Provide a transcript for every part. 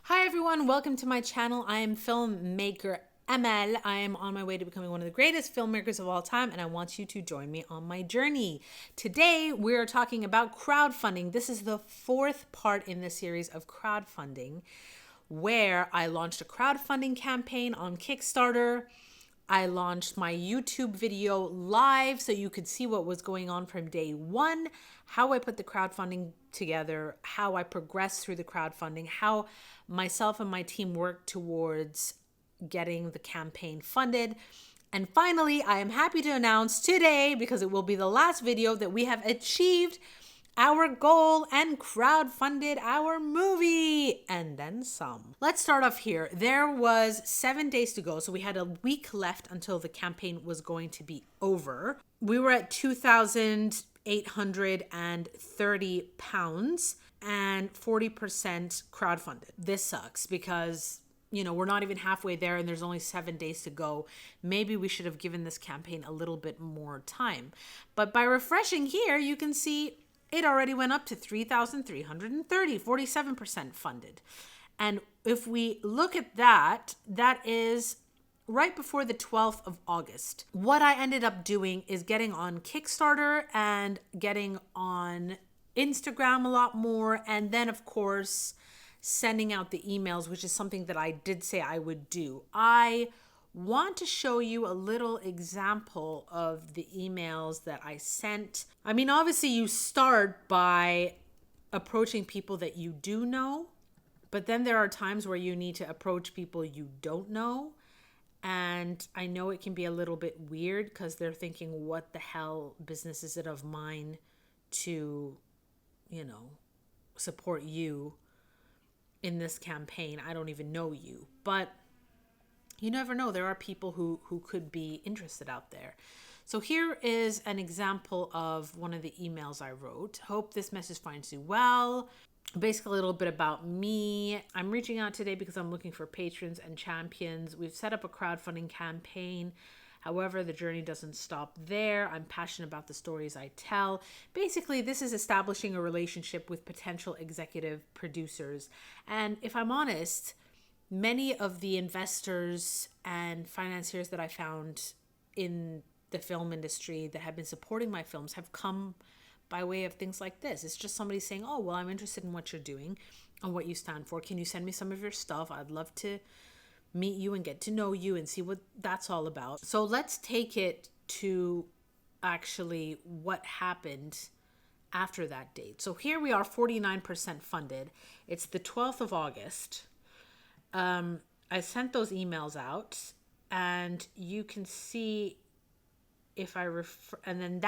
Hi everyone, welcome to my channel. I am filmmaker Amal. I am on my way to becoming one of the greatest filmmakers of all time, and I want you to join me on my journey. Today we are talking about crowdfunding. This is the fourth part in the series of crowdfunding, where I launched a crowdfunding campaign on Kickstarter. I launched my YouTube video live so you could see what was going on from day one, how I put the crowdfunding together, how I progressed through the crowdfunding, how myself and my team worked towards getting the campaign funded. And finally, I am happy to announce today, because it will be the last video, that we have achieved our goal and crowdfunded our movie and then some. Let's start off here. There was 7 days to go, so we had a week left until the campaign was going to be over. We were at £2,830 and 40% crowdfunded. This sucks because we're not even halfway there and there's only 7 days to go. Maybe we should have given this campaign a little bit more time. But by refreshing here, you can see it already went up to 3,330, 47% funded. And if we look at that, that is right before the 12th of August. What I ended up doing is getting on Kickstarter and getting on Instagram a lot more. And then, of course, sending out the emails, which is something that I did say I would do. I want to show you a little example of the emails that I sent. I mean, obviously you start by approaching people that you do know, but then there are times where you need to approach people you don't know. And I know it can be a little bit weird because they're thinking, what the hell business is it of mine to, support you in this campaign? I don't even know you. But you never know. There are people who could be interested out there. So here is an example of one of the emails I wrote. Hope this message finds you well. Basically, a little bit about me. I'm reaching out today because I'm looking for patrons and champions. We've set up a crowdfunding campaign. However, the journey doesn't stop there. I'm passionate about the stories I tell. Basically, this is establishing a relationship with potential executive producers. And if I'm honest, many of the investors and financiers that I found in the film industry that have been supporting my films have come by way of things like this. It's just somebody saying, oh, well, I'm interested in what you're doing and what you stand for. Can you send me some of your stuff? I'd love to meet you and get to know you and see what that's all about. So let's take it to actually what happened after that date. So here we are, 49% funded. It's the 12th of August. I sent those emails out, and you can see if I refer, and then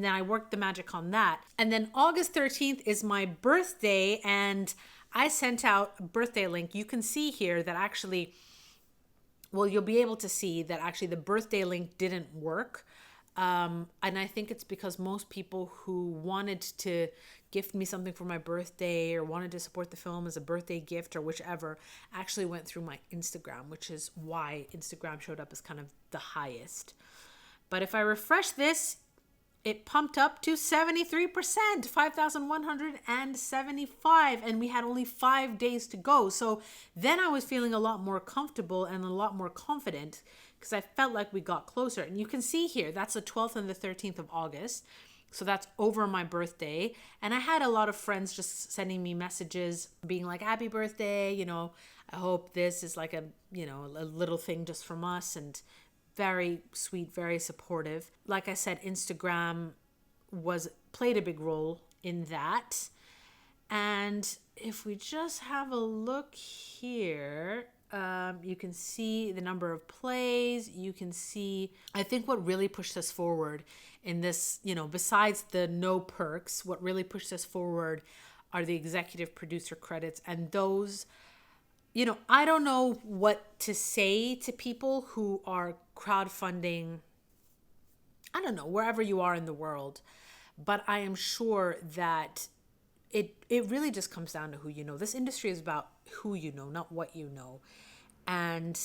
I worked the magic on that. And then August 13th is my birthday, and I sent out a birthday link. You can see here that actually, well, you'll be able to see that actually the birthday link didn't work. And I think it's because most people who wanted to gift me something for my birthday or wanted to support the film as a birthday gift or whichever actually went through my Instagram, which is why Instagram showed up as kind of the highest. But if I refresh this, it pumped up to 73%, 5,175, and we had only 5 days to go. So then I was feeling a lot more comfortable and a lot more confident because I felt like we got closer. And you can see here, that's the 12th and the 13th of August. So that's over my birthday. And I had a lot of friends just sending me messages being like, happy birthday. I hope this is like a little thing just from us. And very sweet, very supportive. Like I said, Instagram played a big role in that. And if we just have a look here, you can see the number of plays. You can see, I think what really pushed us forward in this, besides the no perks, what really pushed us forward are the executive producer credits. And those, I don't know what to say to people who are crowdfunding, I don't know, wherever you are in the world. But I am sure that it really just comes down to who you know. This industry is about who you know, not what you know. And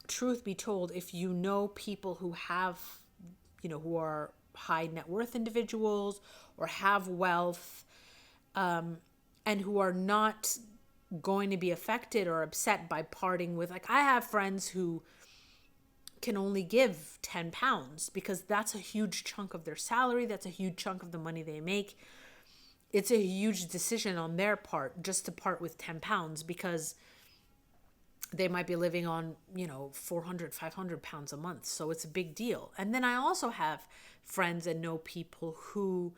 truth be told, if you know people who have, who are high net worth individuals or have wealth, and who are not going to be affected or upset by parting with, like, I have friends who can only give £10 because that's a huge chunk of their salary. That's a huge chunk of the money they make. It's a huge decision on their part just to part with £10 because they might be living on, 400, £500 a month. So it's a big deal. And then I also have friends and know people who,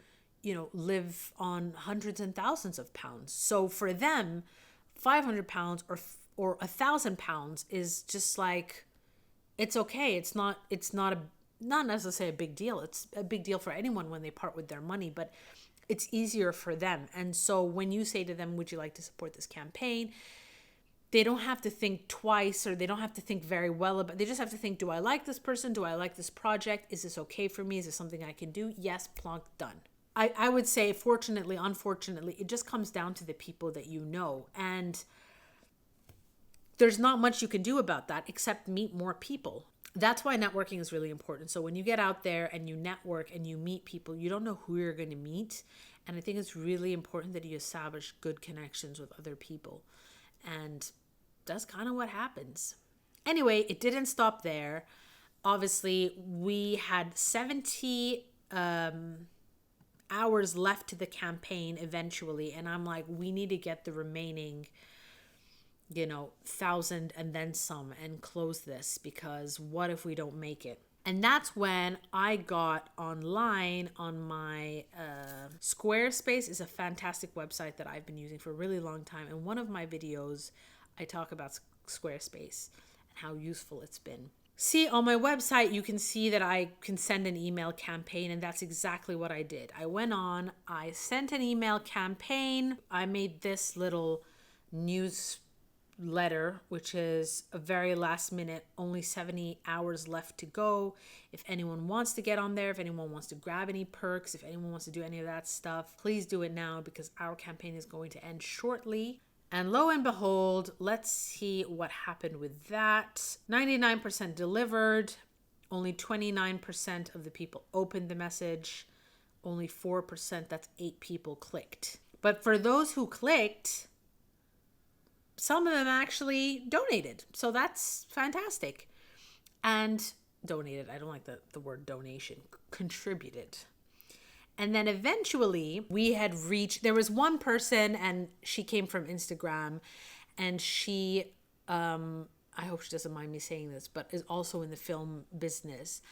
live on hundreds and thousands of pounds. So for them, £500 or £1,000 is just like, it's okay. It's not necessarily a big deal. It's a big deal for anyone when they part with their money, but it's easier for them. And so when you say to them, would you like to support this campaign? They don't have to think twice, or they don't have to think very well about it. They just have to think, do I like this person? Do I like this project? Is this okay for me? Is this something I can do? Yes, plonk, done. I would say, fortunately, unfortunately, it just comes down to the people that you know. And there's not much you can do about that except meet more people. That's why networking is really important. So when you get out there and you network and you meet people, you don't know who you're going to meet. And I think it's really important that you establish good connections with other people. And that's kind of what happens. Anyway, it didn't stop there. Obviously, we had 70 hours left to the campaign eventually. And I'm like, we need to get the remaining 1,000 and then some and close this, because what if we don't make it? And that's when I got online on my Squarespace is a fantastic website that I've been using for a really long time. And one of my videos, I talk about Squarespace and how useful it's been. See, on my website, you can see that I can send an email campaign, and that's exactly what I did. I went on, I sent an email campaign. I made this little newsletter, which is a very last minute, only 70 hours left to go. If anyone wants to get on there, if anyone wants to grab any perks, if anyone wants to do any of that stuff, please do it now, because our campaign is going to end shortly. And lo and behold, let's see what happened with that. 99% delivered. Only 29% of the people opened the message. Only 4%, that's 8 people, clicked. But for those who clicked, some of them actually donated. So that's fantastic. And donated, I don't like the word donation, contributed. And then eventually we had reached, there was one person, and she came from Instagram, and she, I hope she doesn't mind me saying this, but is also in the film business.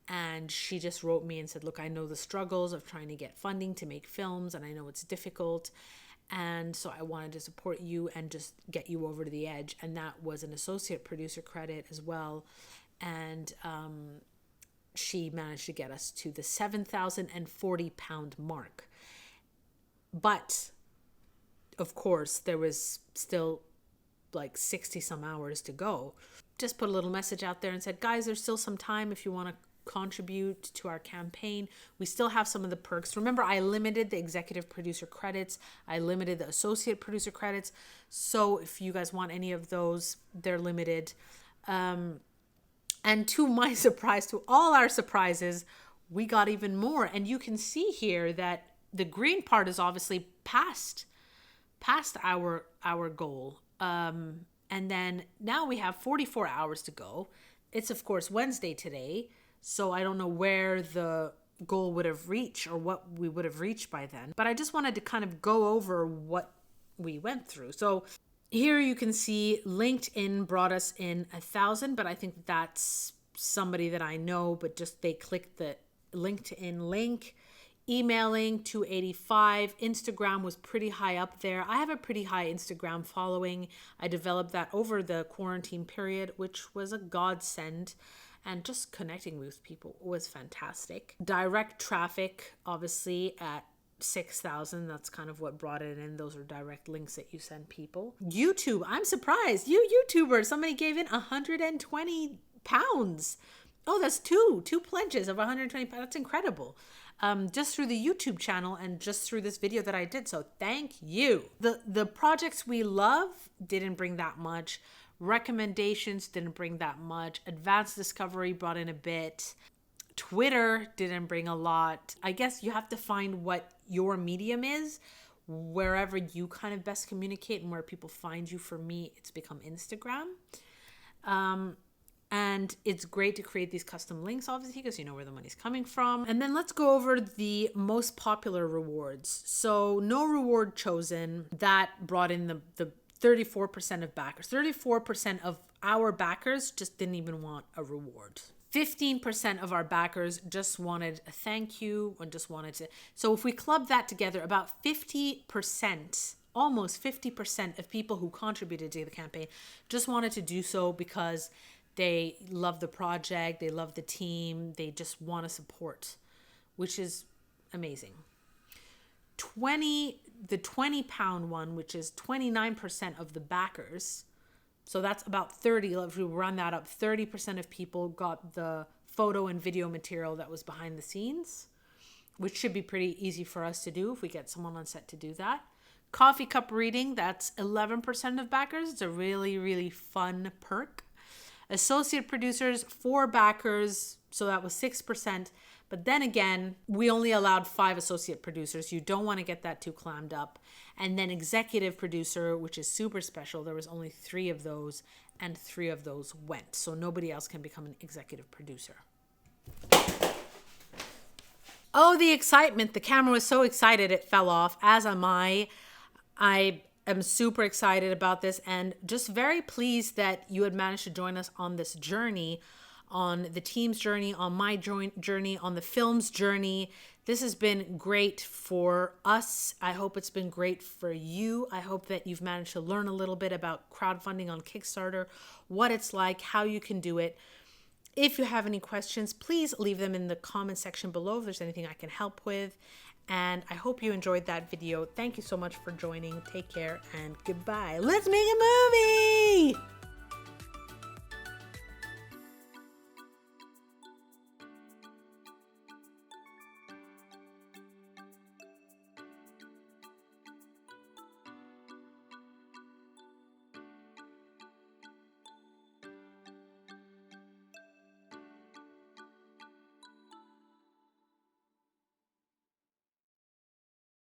And she just wrote me and said, look, I know the struggles of trying to get funding to make films, and I know it's difficult. And so I wanted to support you and just get you over to the edge. And that was an associate producer credit as well. And she managed to get us to the £7,040 mark. But of course, there was still like 60 some hours to go. Just put a little message out there and said, guys, there's still some time if you want to contribute to our campaign. We still have some of the perks. Remember, I limited the executive producer credits. I limited the associate producer credits. So if you guys want any of those, they're limited. And to my surprise, to all our surprises, we got even more. And you can see here that the green part is obviously past our goal. And then now we have 44 hours to go. It's of course Wednesday today. So I don't know where the goal would have reached or what we would have reached by then. But I just wanted to kind of go over what we went through. So here you can see LinkedIn brought us in 1,000, but I think that's somebody that I know, but just they clicked the LinkedIn link. Emailing 285. Instagram was pretty high up there. I have a pretty high Instagram following. I developed that over the quarantine period, which was a godsend. And just connecting with people was fantastic. Direct traffic, obviously, at 6,000. That's kind of what brought it in. Those are direct links that you send people. YouTube, I'm surprised. You YouTubers, somebody gave in £120. Oh, that's two pledges of 120 pounds. That's incredible. Just through the YouTube channel and just through this video that I did. So thank you. The projects we love didn't bring that much. Recommendations didn't bring that much. Advanced discovery brought in a bit. Twitter didn't bring a lot. I guess you have to find what your medium is. wherever you kind of best communicate and where people find you. For me, it's become Instagram. And it's great to create these custom links, obviously, because you know where the money's coming from. And then let's go over the most popular rewards. So no reward chosen. That brought in the 34% of backers. 34% of our backers just didn't even want a reward. 15% of our backers just wanted a thank you and just wanted to. So if we club that together, about 50%, almost 50% of people who contributed to the campaign just wanted to do so because they love the project, they love the team, they just want to support, which is amazing. The 20 pound one, which is 29% of the backers. So that's about 30. If we run that up, 30% of people got the photo and video material that was behind the scenes, which should be pretty easy for us to do if we get someone on set to do that. Coffee cup reading, that's 11% of backers. It's a really, really fun perk. Associate producers, 4 backers, so that was 6%. But then again, we only allowed 5 associate producers. You don't want to get that too clammed up. And then executive producer, which is super special. There was only 3 of those, and 3 of those went. So nobody else can become an executive producer. Oh, the excitement. The camera was so excited it fell off, as am I. I am super excited about this and just very pleased that you had managed to join us on this journey, on the team's journey, on my journey, on the film's journey. This has been great for us. I hope it's been great for you. I hope that you've managed to learn a little bit about crowdfunding on Kickstarter, what it's like, how you can do it. If you have any questions, please leave them in the comment section below if there's anything I can help with. And I hope you enjoyed that video. Thank you so much for joining. Take care and goodbye. Let's make a movie!